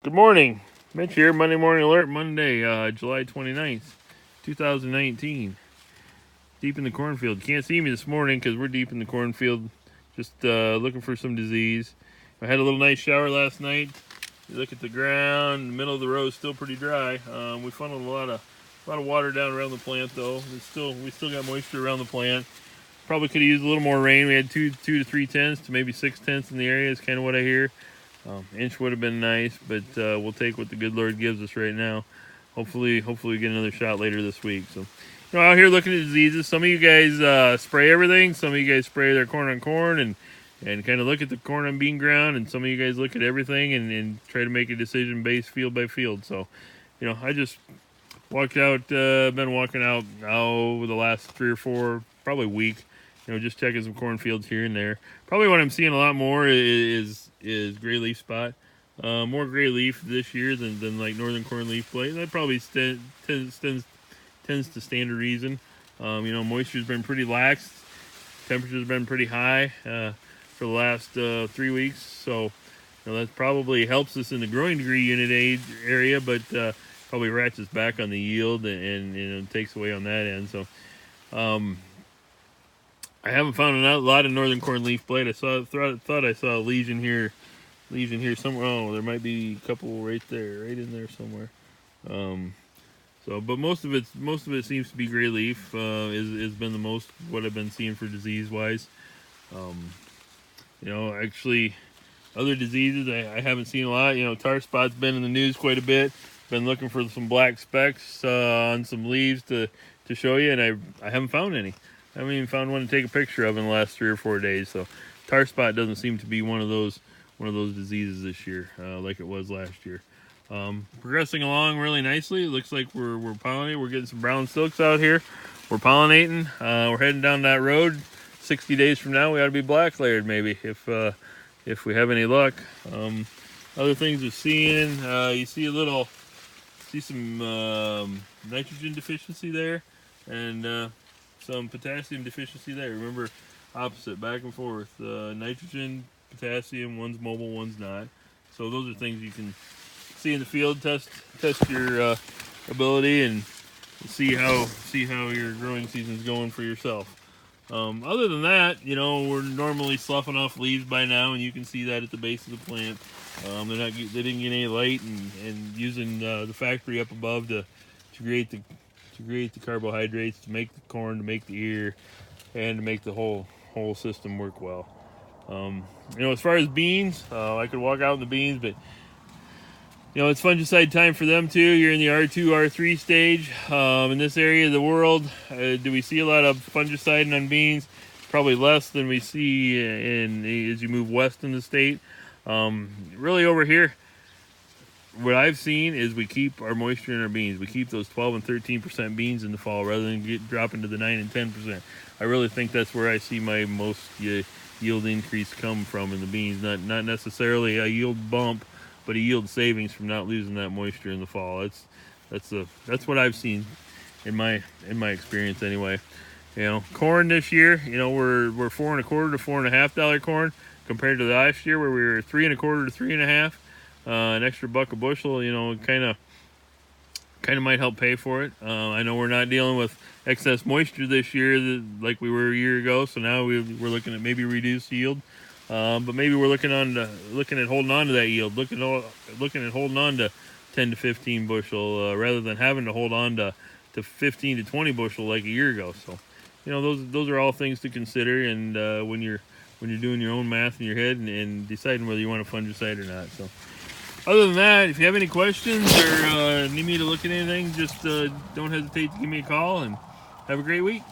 Good morning. Mitch here, Monday Morning Alert, Monday, July 29th, 2019. Deep in the cornfield. Can't see me this morning because we're deep in the cornfield, just looking for some disease. I had a little nice shower last night. You look at the ground, the middle of the row is still pretty dry. We funneled a lot of water down around the plant though. We still got moisture around the plant. Probably could have used a little more rain. We had two to 3/10 to maybe 6/10 in the area is kind of what I hear. Inch would have been nice, but we'll take what the good Lord gives us right now. Hopefully we get another shot later this week. So, out here looking at diseases. Some of you guys spray everything. Some of you guys spray their corn on corn and kind of look at the corn on bean ground. And some of you guys look at everything and try to make a decision based field by field. So, I just walked out. Been walking out now over the last 3 or 4, probably week. Just checking some cornfields here and there. Probably what I'm seeing a lot more is gray leaf spot. More gray leaf this year than like northern corn leaf blight. That probably tends to stand to reason. Moisture's been pretty lax. Temperature's been pretty high for the last 3 weeks. So that probably helps us in the growing degree unit age area, but probably ratchets back on the yield and takes away on that end. So I haven't found a lot of northern corn leaf blight. Thought I saw a lesion here somewhere. Oh, there might be a couple right in there somewhere. But most of it seems to be gray leaf. Has been the most what I've been seeing for disease wise. Actually, other diseases I haven't seen a lot. Tar spot's been in the news quite a bit. Been looking for some black specks on some leaves to show you, and I haven't found any. I haven't even found one to take a picture of in the last 3 or 4 days. So tar spot doesn't seem to be one of those diseases this year like it was last year. Progressing along really nicely. It looks like we're pollinating. We're getting some brown silks out here. We're pollinating. We're heading down that road. 60 days from now, we ought to be black layered maybe if we have any luck. Other things we're seeing, you see some nitrogen deficiency there, and some potassium deficiency there. Remember, opposite, back and forth. Nitrogen, potassium, one's mobile, one's not. So those are things you can see in the field. Test your ability and see how your growing season's going for yourself. Other than that, we're normally sloughing off leaves by now, and you can see that at the base of the plant. They didn't get any light, and using the factory up above to create the carbohydrates, to make the corn, to make the ear, and to make the whole system work well. As far as beans, I could walk out in the beans, but it's fungicide time for them too. You're in the R2, R3 stage. In this area of the world, do we see a lot of fungiciding on beans? Probably less than we see as you move west in the state. Really over here, what I've seen is we keep our moisture in our beans. We keep those 12 and 13% beans in the fall rather than drop into the 9 and 10%. I really think that's where I see my most yield increase come from in the beans. Not necessarily a yield bump, but a yield savings from not losing that moisture in the fall. That's what I've seen in my experience anyway. Corn this year, we're $4.25 to $4.50 corn compared to last year where we were $3.25 to $3.50. An extra buck a bushel, kind of might help pay for it. I know we're not dealing with excess moisture this year like we were a year ago, so now we're looking at maybe reduced yield. But maybe we're looking at holding on to that yield, looking at holding on to 10 to 15 bushel rather than having to hold on to 15 to 20 bushel like a year ago. So, those are all things to consider, and when you're doing your own math in your head and deciding whether you want a fungicide or not. So, other than that, if you have any questions or need me to look at anything, just don't hesitate to give me a call, and have a great week.